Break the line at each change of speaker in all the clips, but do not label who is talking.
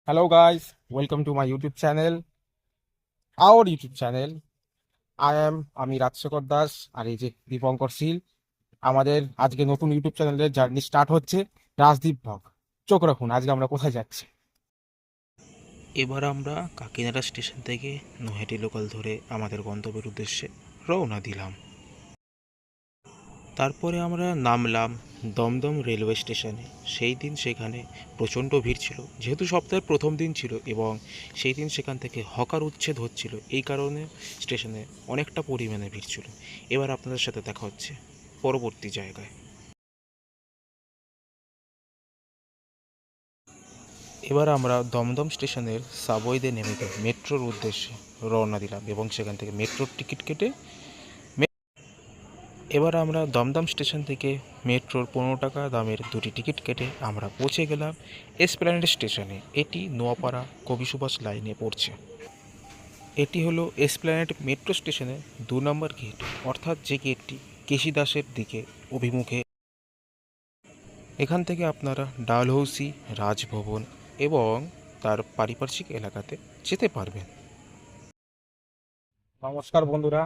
Hello guys, welcome to my YouTube channel, our YouTube channel. I am আমি রাজশেখর দাস আর এই যে দীপঙ্কর শীল। আমাদের আজকে নতুন ইউটিউব চ্যানেলের জার্নি স্টার্ট হচ্ছে। রাজদীপ ভগ, চোখ রাখুন আজকে আমরা কোথায় যাচ্ছি।
এবার আমরা কাকিনাড়া স্টেশন থেকে নৈহাটি লোকাল ধরে আমাদের গন্তব্যের উদ্দেশ্যে রওনা দিলাম। তারপরে আমরা নামলাম দমদম রেলওয়ে স্টেশনে। সেই দিন সেখানে প্রচণ্ড ভিড় ছিল, যেহেতু সপ্তাহের প্রথম দিন ছিল এবং সেই দিন সেখান থেকে হকার উচ্ছেদ হচ্ছিল, এই কারণে স্টেশনে অনেকটা পরিমাণে ভিড় ছিল। এবার আপনাদের সাথে দেখা হচ্ছে পরবর্তী জায়গায়। এবার আমরা দমদম স্টেশনের সাবওয়েতে নেমে মেট্রোর উদ্দেশ্যে রওনা দিলাম এবং সেখান থেকে মেট্রোর টিকিট কেটে এবার আমরা দমদম স্টেশন থেকে মেট্রোর 15 টাকা দামের দুটি টিকিট কেটে আমরা পৌঁছে গেলাম এসপ্ল্যানেড স্টেশনে। এটি নোয়াপাড়া কবি সুভাষ লাইনে পড়ছে। এটি হলো এসপ্ল্যানেড মেট্রো স্টেশনের 2 নম্বর গেট, অর্থাৎ যে গেটটি কেশিদাসের দিকে অভিমুখে। এখান থেকে আপনারা ডালহৌসি, রাজভবন এবং তার পারিপার্শ্বিক এলাকাতে যেতে পারবেন।
নমস্কার বন্ধুরা,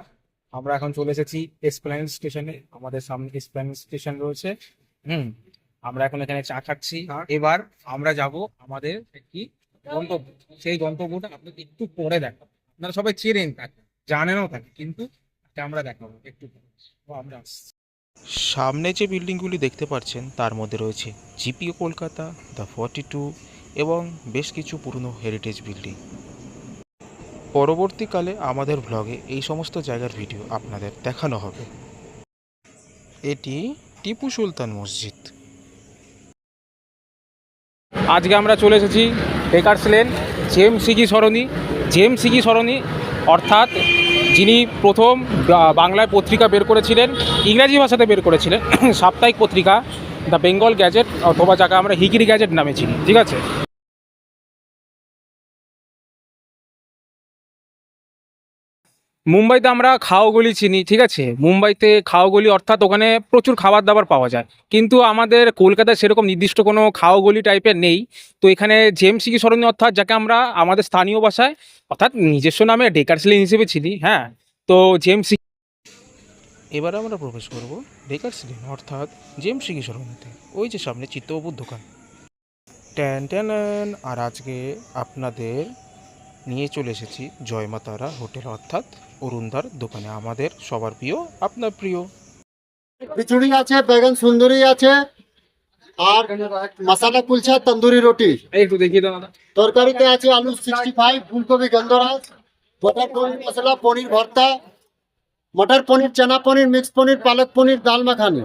আমরা এখন চলে এসেছি এসপ্ল্যানেড স্টেশনে। আমাদের সামনে এসপ্ল্যানেড স্টেশন রয়েছে। হুম আমরা এখন এখানে চা খাচ্ছি। এবার আমরা যাব আমাদের কি গন্তব্য, সেই গন্তব্যটা আপনাকে একটু পরে দেখাবো। আপনারা সবাই চেনেন তাকে, জানেনও তাকে, কিন্তু তাকে আমরা দেখাবো একটু পরে। তো আমরা আসছি।
সামনে যে বিল্ডিংগুলি দেখতে পাচ্ছেন তার মধ্যে রয়েছে জিপিও কলকাতা, দ্য 42 এবং বেশ কিছু পুরনো হেরিটেজ বিল্ডিং। পরবর্তীকালে আমাদের ব্লগে এই সমস্ত জায়গার ভিডিও আপনাদের দেখানো হবে। এটি টিপু সুলতান মসজিদ।
আজকে আমরা চলে এসেছি বেকারস লেন, জেমস সিকি সরণি, অর্থাৎ যিনি প্রথম বাংলায় পত্রিকা বের করেছিলেন, ইংরাজি ভাষাতে বের করেছিলেন, সাপ্তাহিক পত্রিকা দ্য বেঙ্গল গ্যাজেট, অথবা যাকে আমরা হিকিরি গ্যাজেট নামে চিনি, ঠিক আছে। মুম্বাইতে আমরা খাওয়াগলি চিনি, ঠিক আছে। মুম্বাইতে খাওয়াগলি অর্থাৎ ওখানে প্রচুর খাবার দাবার পাওয়া যায়, কিন্তু আমাদের কলকাতায় সেরকম নির্দিষ্ট কোনো খাওয়াগলি টাইপের নেই। তো এখানে জেমসিকি সরণি, অর্থাৎ যাকে আমরা আমাদের স্থানীয় ভাষায় অর্থাৎ নিজস্ব নামে ডেকার্স লেন হিসেবে চিনি, হ্যাঁ। তো জেমসি
এবার আমরা প্রবেশ করব বেকারস লেন, অর্থাৎ জেমসিকি সরণিতে। ওই যে সামনে চিত্তবাবুর দোকান, ট্যান ট্যান। আর আজকে আপনাদের নিয়ে চলে এসেছি জয়মা তারা হোটেল, অর্থাৎ অরুণদার দোকানে, আমাদের সবার প্রিয়, আপনার প্রিয়।
খিচুড়ি আছে, বেগুন সুন্দরী আছে, আর মশলা কুলচা, তন্দুরি রুটি।
একটু দেখিয়ে দাও দাদা।
তরকারিতে আছে আলু 65, ফুলকপি গন্ধরাজ, মটর পনির মশলা, পনির ভর্তা, মটর পনির, চানা পনির, মিক্স পনির, পালক পনির, ডাল মাখানি।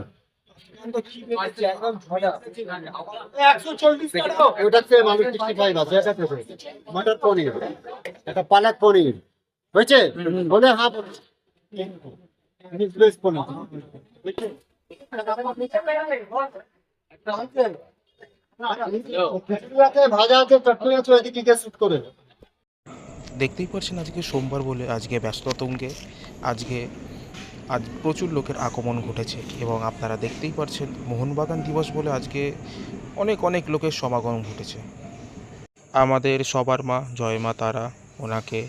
ওটাতে আলু 65 আছে, এটাতে মটর পনির, এটা পালক পনির হয়েছে, বলে হ্যাঁ মিক্স ভেজ পনির হয়েছে? ভাজা আছে, চাটনি আছে, ওইদিকে গিয়ে শুট করে।
দেখতেই পাচ্ছেন আজকে সোমবার বলে আজকে ব্যস্ত তুঙ্গে। আজ প্রচুর লোকের আগমন ঘটেছে এবং আপনারা দেখতেই পাচ্ছেন মোহনবাগান দিবস বলে আজকে অনেক অনেক লোকের সমাগম ঘটেছে। আমাদের সবার মা জয় মা তারা, ওনাকে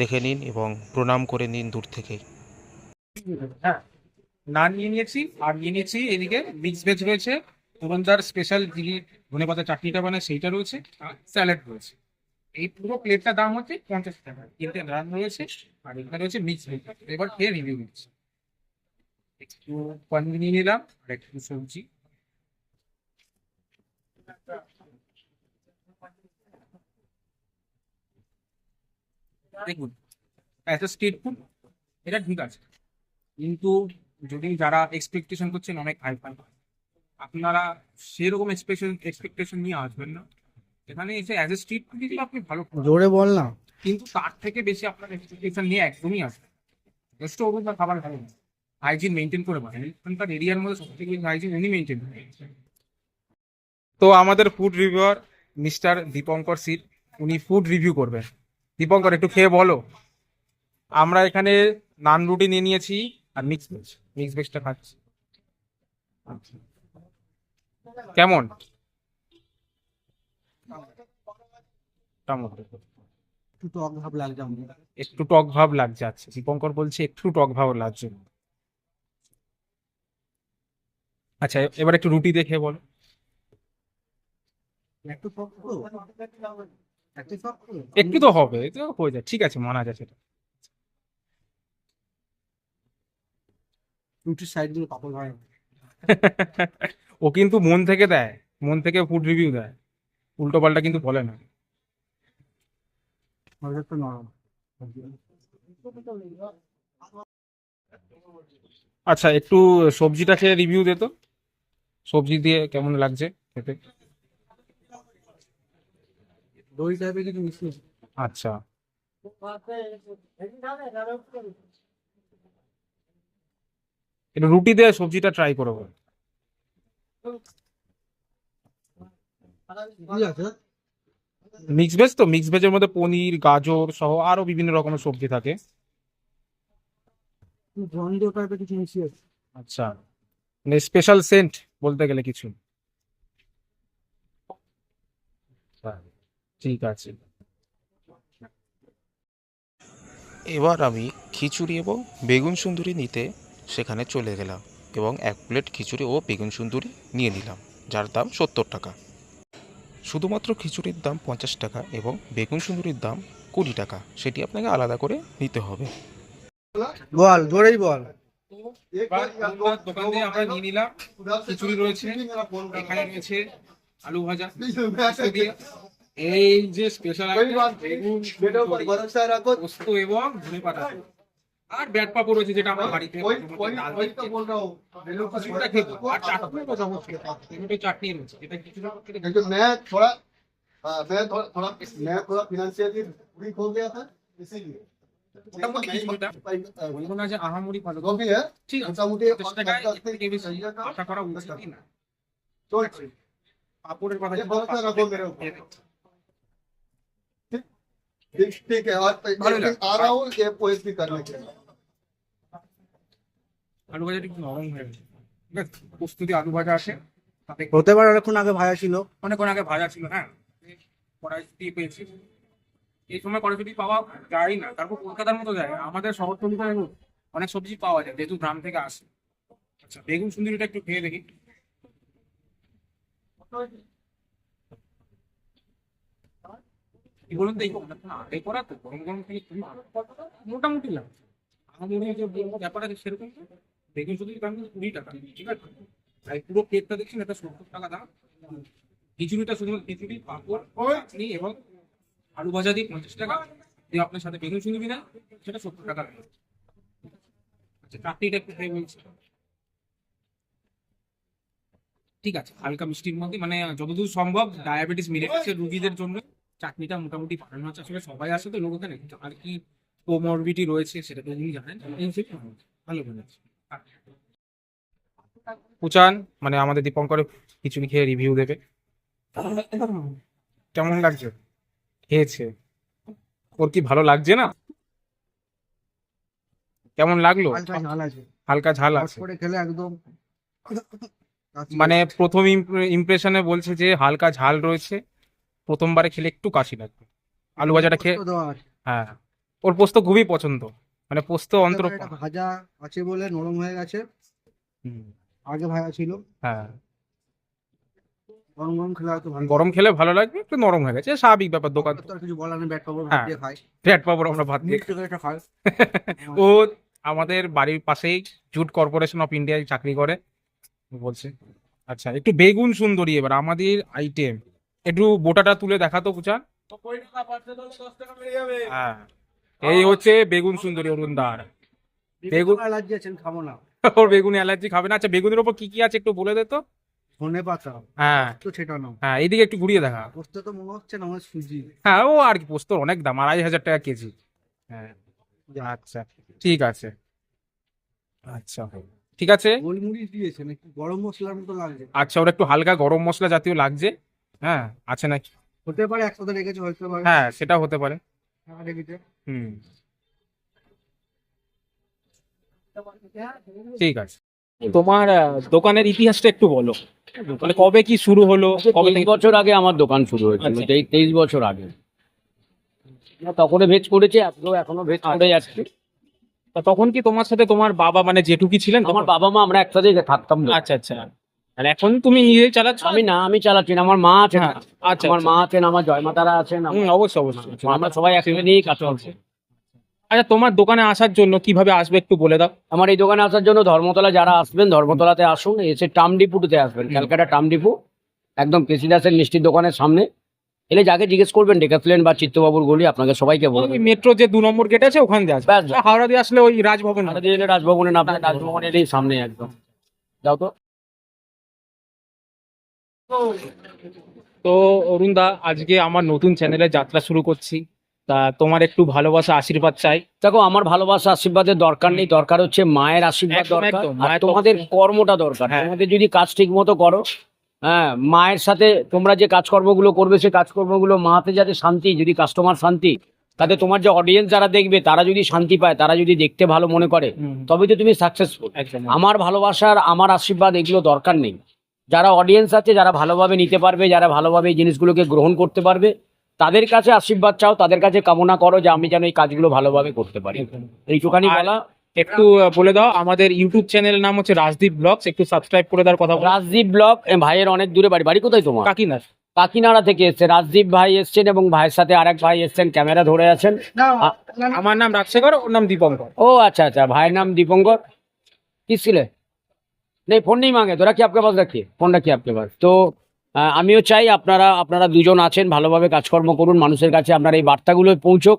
দেখে নিন এবং প্রণাম করে নিন দূর থেকেই।
হ্যাঁ, নান নিয়ে নিয়েছি, আর নিয়ে নিয়েছি এদিকে মিক্স ভেজ রয়েছে, ধুরন্ধর স্পেশাল যিনি ধনেপাতা চাটনিটা বানায় সেইটা রয়েছে, আর স্যালাড রয়েছে। এই পুরো প্লেটটার দাম হচ্ছে 50 টাকা। তিনটে রান রয়েছে, আর এখানে রয়েছে মিক্স ভেজ। এবার খেয়ে রিভিউ দিচ্ছি। একটু পনির নিয়ে নিলাম আর একটু সবজি। দেখুন, এত স্ট্রিট ফুড, এটা ঠিক আছে, কিন্তু যদি যারা এক্সপেকটেশন করছেন অনেক হাই ফাই, আপনারা সেরকম এক্সপেকটেশন নিয়ে আসবেন না। এখানে এসে অ্যাজ এ স্ট্রিট ফুড কিন্তু আপনি ভালো খাবেন,
জোরে বল না।
কিন্তু তার থেকে বেশি আপনার এক্সপেকটেশন নিয়ে একদমই আসবে। যথেষ্ট অভিজ্ঞতা খাবার ভালো না, হাইজিন মেনটেন করে পারেন, এখানকার এরিয়ার মধ্যে সব থেকে হাইজিন উনি মেনটেন করেন। তো আমাদের ফুড রিভিউয়ার মিস্টার দীপঙ্কর শীল, উনি ফুড রিভিউ করবেন। দীপঙ্কর, একটু খেয়ে বলো। আমরা এখানে নান রুটি নিয়ে নিয়েছি আর মিক্স ভেজটা খাচ্ছি। কেমন? টমেটো
একটু টক ভাব লাগছে আমাদের।
একটু টক ভাব লাগছে। আচ্ছা, দীপঙ্কর বলছে একটু টক ভাব লাগছে। আচ্ছা, এবার একটু রুটি দেখে বলো।
একটু টক তো, একটু টক তো।
একটু তো হবে, তো হয়ে যায়, ঠিক আছে, মানা যাচ্ছে এটা।
রুটির সাইড দিয়ে পাপড় ভাড়া।
ও কিন্তু মন থেকে দেয়, মন থেকে ফুড রিভিউ দেয়, উল্টো পাল্টা কিন্তু বলে না।
একটু নরম।
আচ্ছা, একটু সবজিটা খেয়ে রিভিউ দে তো, সবজি দিয়ে কেমন লাগছে খেতে।
দই টাইপের কিছু মিশিয়ে।
আচ্ছা, একটু রুটি দিয়ে সবজিটা ট্রাই করবো।
ঠিক আছে।
মিক্স ভেজ তো, মিক্স ভেজের মধ্যে পনির, গাজর সহ আরো বিভিন্ন রকমের সবজি থাকে।
গন্ধ টাইপের কিছু মিশিয়ে।
আচ্ছা, মানে স্পেশাল সেন্ট বলতে গেলে কিছু। ঠিক আছে।
এবার আমি খিচুড়ি এবং বেগুন সুন্দুরি নিতে সেখানে চলে গেলাম এবং 1 প্লেট খিচুড়ি ও বেগুন সুন্দুরি নিয়ে নিলাম, যার দাম 70 টাকা। শুধুমাত্র খিচুড়ির দাম 50 টাকা এবং বেগুন সুন্দুরির দাম 20 টাকা, সেটি আপনাকে আলাদা করে নিতে হবে।
বল, জোরেই বল।
এবার আমরা দোকান থেকে আমরা নিয়ে নিলাম, খিচুড়ি রয়েছে, এখানে রয়েছে আলু ভাজা পোস্ত দিয়ে। এই যে স্পেশাল বেগুন সুন্দুরি, পোস্ত এবং ধনেপাতা, আর ব্যাট পাপড় রয়েছে যেটা আমরা বাড়িতে ডাল দিয়ে খিচুড়িটা খেতে। আর চাটনি রয়েছে অবশ্যই, টমেটো চাটনি রয়েছে, যেটা কিছুটা
क्योंकि मैं थोड़ा फिनेंशियली वीक हो गया था, इसीलिए
মোটামুটি খিচুড়িটা বলবো না যে আহামরি ভালো,
जो भी है
ঠিক আছে,
मोटामुटी
50 টাকায় এর থেকে বেশি আশা করা উচিতই না।
तो
পাপড়ের কথা
ये भरोसा रखो मेरे ऊपर। ठीक है, और
भालो लगा।
आ रहा हूँ ये पोस्ट भी करने के लिए।
আলু ভাজাটা একটু নরম হয়ে গেছে, ঠিক আছে, প্রস্তুতি আলু ভাজা আছে, তাতে
হতে পারে অনেকক্ষণ আগে ভাজা ছিল।
অনেকক্ষণ আগে ভাজা ছিল। হ্যাঁ, কড়াইশুটি পেয়েছি, এই সময় কড়াইশুটি পাওয়া যায় না, তারপর কলকাতার মতো জায়গা আমাদের শহরতলিতে অনেক সবজি পাওয়া যায় যেহেতু গ্রাম থেকে আসে। আচ্ছা, বেগুন সুন্দরীটা একটু খেয়ে দেখি। কি বলুন তো, এই আগে করা তো গরম গরম থেকে খুবই ভালো। মোটামুটি লাগছে, আমাদের যে ব্যাপার আছে সেরকম না। বেগুন সুন্দরীর দাম কিন্তু 20 টাকা, ঠিক আছে, আর এই পুরো প্লেটটা দেখছেন এটা 70 টাকা দাম। খিচুড়িটা শুধুমাত্র খিচুড়ি, পাঁপড়, চাটনি এবং আলু ভাজা দিয়ে 50 টাকা, দিয়ে আপনার সাথে বেগুন সুন্দরী দেন সেটা 70 টাকা লাগে। আচ্ছা, চাটনিটা একটু খেয়ে বলছি। ঠিক আছে, হালকা মিষ্টির মধ্যে, মানে যতদূর সম্ভব ডায়াবেটিস মিলেটাসের রোগীদের জন্য চাটনিটা মোটামুটি বানানো হচ্ছে। আসলে সবাই আসে তো লোক ওখানে, আর কি কোমরবিটি রয়েছে সেটা তো উনি জানেন, এই হিসেবে ভালো বানাচ্ছে। পুচান মানে আমাদের দীপঙ্করের খিচুড়ি খেয়ে রিভিউ দেবে, কেমন লাগছে খেয়েছে, ওর কি ভালো লাগছে না, কেমন লাগলো?
হালকা ঝাল আছে,
হালকা ঝাল
হট
আছে,
করে খেলে একদম
মানে প্রথম ইমপ্রেশনে বলছে যে হালকা ঝাল রয়েছে, প্রথমবারে খেলে একটু কাশি লাগবে। আলু ভাজাটা খেয়ে,
পোস্ত দেওয়া আছে।
হ্যাঁ, ওর পোস্ত খুবই পছন্দ, মানে পোস্ত অন্তর।
এটা ভাজা আছে বলে নরম হয়ে গেছে,
হুম,
আগে ভাজা ছিল।
হ্যাঁ,
গরম গরম খেলে হয়তো ভালো।
গরম খেলে ভালো লাগবে, একটু নরম হয়ে গেছে, স্বাভাবিক ব্যাপার, দোকান
তো আর কিছু বলার নেই, ব্যাট পাবো ভাত
হ্যাঁ।
দিয়ে খাই।
ফ্যাট পাবো আমরা ভাত দিয়ে।
মিট থেকে এটা খাই।
ও আমাদের বাড়ির পাশেই জুট কর্পোরেশন অফ ইন্ডিয়ায় চাকরি করে বলছে। আচ্ছা, একটু বেগুন সুন্দরী এবার আমাদের আইটেম, একটু বোটাটা তুলে দেখাতো পুচা। হ্যাঁ, এই হচ্ছে বেগুন সুন্দরী অরুণদার। বেগুন
অ্যালার্জি আছেন, খাবো না।
ওর বেগুন অ্যালার্জি, খাবে না। আচ্ছা, বেগুনের ওপর কি কি আছে একটু বলে দে তো।
ধনে পাতা,
হ্যাঁ
তো ছেটানো।
হ্যাঁ, এইদিকে একটু ঘুরিয়ে দেখা।
পোস্ত তো মনে হচ্ছে না আমার সুজি।
হ্যাঁ, ও আর কি, পোস্তর অনেক দাম, 2500 টাকা কেজি। হ্যাঁ, আচ্ছা, ঠিক আছে, আচ্ছা, ঠিক আছে।
গোলমরিচ দিয়েছে নাকি, গরম মশলার মতো লাগছে।
আচ্ছা, ওর একটু হালকা গরম মশলা জাতীয় লাগছে। হ্যাঁ, আছে নাকি?
হতে পারে একসাথে রেখেছে, হতে পারে।
হ্যাঁ, সেটা হতে পারে।
হ্যাঁ, রেখেছে।
হুম, ঠিক আছে। তোমার দোকানের ইতিহাসটা একটু বলো, মানে কবে কি শুরু হলো, কবে
23 বছর আগে আমার দোকান শুরু হয়েছিল,
আচ্ছা।
23 বছর আগে। তখনও ভেজ করেছে, এখনো ভেজ করে যাচ্ছি।
তা তখন কি তোমার সাথে তোমার বাবা মানে জেঠু কি ছিলেন
আমার
তখন?
বাবা মা আমরা একসাথে থাকতাম।
আচ্ছা আচ্ছা, আর এখন তুমি নিজেই চালাচ্ছ?
আমি চালাচ্ছি না, আমার মা আছেন।
হ্যাঁ, আচ্ছা
আমার
আচ্ছা।
মা আছেন, আমার জয়মাতারা আছেন,
অবশ্যই অবশ্যই।
আমরা সবাই একসাথে নিয়েই কাজ করছি।
আচ্ছা, তোমার দোকানে আসার জন্য কিভাবে আসবে একটু বলে দাও।
আমার এই দোকানে আসার জন্য ধর্মতলা যারা আসবেন, ধর্মতলাতে আসুন, এসে টামডিপুতে আসবেন, ক্যালকাটা টামডিপু, একদম কেসি দাসের মিষ্টির দোকানের সামনে এলে যাকে জিজ্ঞেস করবেন ডেকাথলেন বা চিত্তবাবুর গলি, আপনাকে সবাইকে বলবেন।
মেট্রো যে 2 নম্বর গেট আছে ওখান দিয়ে আসবে।
ব্যাস,
হাওড়া দিয়ে আসলে ওই রাজভবন।
আপনাদের এলে রাজভবনে না, আপনার রাজভবনের এই সামনে একদম। যাও তো।
তো অরুণ দা, আজকে আমার নতুন চ্যানেলে যাত্রা শুরু করছি, তা তোমার একটু ভালোবাসা আশীর্বাদ চাই।
দেখো, আমার ভালোবাসা আশীর্বাদের দরকার নেই, দরকার হচ্ছে মায়ের আশীর্বাদ
একদম,
দরকার,
একদম,
আর
মায়ের
তোমাদের
তত্ত্ব।
কর্মটা দরকার।
হ্যাঁ।
তোমাদের যদি কাজ ঠিক মতো করো, হ্যাঁ, মায়ের সাথে তোমরা যে কাজকর্মগুলো করবে, সেই কাজকর্মগুলো মাতে যাতে শান্তি, যদি কাস্টমার শান্তি, তাতে তোমার যে অডিয়েন্স যারা দেখবে তারা যদি শান্তি পায়, তারা যদি দেখতে ভালো মনে করে, তবে তো তুমি সাকসেসফুল।
একদম।
আমার ভালোবাসার, আমার আশীর্বাদ এগুলো দরকার নেই। যারা অডিয়েন্স আছে, যারা ভালোভাবে নিতে পারবে, যারা ভালোভাবে এই জিনিসগুলোকে গ্রহণ করতে পারবে, তাদের কাছে আশীর্বাদ চাও, তাদের কাছে কামনা করো যে আমি যেন এই কাজগুলো ভালোভাবে করতে পারি। এইটুখানি
আর
বলা।
একটু বলে দাও, আমাদের ইউটিউব চ্যানেলের নাম হচ্ছে রাজদীপ ব্লগস, একটু সাবস্ক্রাইব করে দেওয়ার কথা বলো।
রাজদীপ ব্লগ, ভাইয়ের অনেক দূরে বাড়ি। বাড়ি কোথায় তোমার?
কাকিনার।
কাকিনাড়া থেকে এসছে রাজদীপ ভাই, এসছেন এবং ভাইয়ের সাথে আরেক ভাই এসছেন, ক্যামেরা ধরে আছেন।
আমার নাম রাজশেখর, ওর নাম দীপঙ্কর।
ও আচ্ছা আচ্ছা, ভাইয়ের নাম দীপঙ্কর। কিসছিলে নেই, ফোন নেই মাঙ্গে, তোরা কি আপকে পাস রাখিয়ে ফোনটা কি আপকে পাস। তো আমিও চাই আপনারা দুজন আছেন, ভালোভাবে কাজকর্ম করুন, মানুষের কাছে আপনার এই বার্তাগুলো পৌঁছক,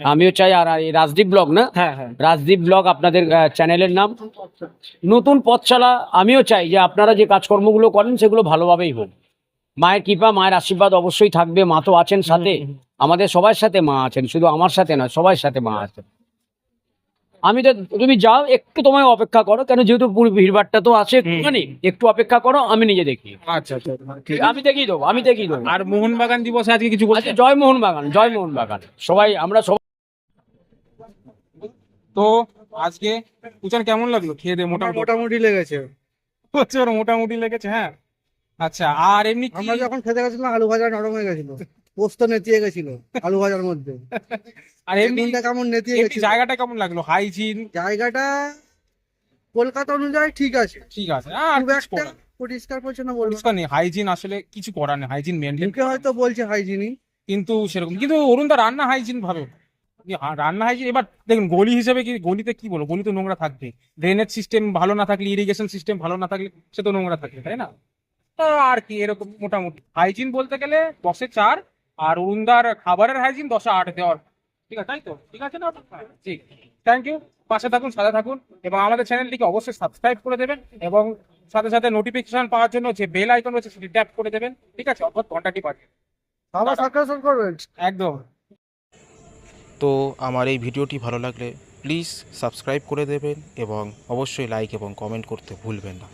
আমিও চাই। আর এই রাজদীপ ব্লগ না,
হ্যাঁ হ্যাঁ,
রাজদীপ ব্লগ আপনাদের চ্যানেলের নাম, নতুন পথচলা। আমিও চাই যে আপনারা যে কাজকর্মগুলো করেন সেগুলো ভালোভাবেই হোক। মায়ের কৃপা, মায়ের আশীর্বাদ অবশ্যই থাকবে, মা তো আছেন সাথে, আমাদের সবার সাথে মা আছেন, শুধু আমার সাথে না, সবার সাথে মা আছেন। আমি তো, তুমি যাও, একটু তোমায় অপেক্ষা করো, কেন যেহেতু পুরো ভিড়ভাড়টা তো আছে একটুখানি, একটু অপেক্ষা করো, আমি নিজে দেখি।
আচ্ছা আচ্ছা,
আমি দেখিয়ে দেবো।
আর মোহনবাগান দিবসে আজকে কিছু বলছে?
আচ্ছা, জয় মোহনবাগান, আমরা সবাই।
তো আজকে উচান কেমন লাগলো খেয়ে দিয়ে? মোটামুটি
মোটামুটি লেগেছে।
হচ্ছে, ওর মোটামুটি লেগেছে। হ্যাঁ, আচ্ছা। আর এমনি কি
আমরা যখন খেতে গেছিলাম আলু ভাজা নরম হয়ে গেছিল, পোস্ত নেতিয়ে গেছিল আলু ভাজার মধ্যে।
আর এমনি
বেগুনটা কেমন নেতিয়ে
এমনি
গেছিল।
জায়গাটা কেমন লাগলো? হাইজিন
জায়গাটা কলকাতা অনুযায়ী ঠিক আছে,
ঠিক আছে, আর
খুব একটা পরিষ্কার পরিচ্ছন্ন বলবো না।
পরিষ্কার নেই, হাইজিন আসলে কিছু করার নেই, হাইজিন মেনটেন,
মুখে হয়তো বলছে হাইজিনিক,
কিন্তু সেরকম। কিন্তু অরুণ দা রান্না হাইজিন ভাবে, রান্না হাইজিন। এবার দেখুন, গলি হিসেবে কি, গলিতে কি বলবো, গলি তো নোংরা থাকবে। ড্রেনেজ সিস্টেম ভালো না থাকলে, ইরিগেশন সিস্টেম ভালো না থাকলে সে তো নোংরা থাকবে, তাই না? তা আর কি, এরকম মোটামুটি হাইজিন বলতে গেলে 10-এ 4, আর অরুণদার খাবারের হাইজিন 10-এ 8 দেওয়ার। ঠিক আছে, তাই তো? ঠিক আছে না? ঠিক। Thank you. পাশে থাকুন, সাথে থাকুন, এবং আমাদের চ্যানেলটিকে অবশ্যই সাবস্ক্রাইব করে দেবেন, এবং সাথে সাথে নোটিফিকেশন পাওয়ার জন্য যে বেল আইকন রয়েছে সেটি ট্যাপ করে দেবেন। ঠিক আছে, অর্থাৎ ঘন্টাটি বাজবে।
আবার সাবস্ক্রাইব করবেন।
একদম।
তো আমার এই ভিডিওটি ভালো লাগলে প্লিজ সাবস্ক্রাইব করে দেবেন এবং অবশ্যই লাইক এবং কমেন্ট করতে ভুলবেন না।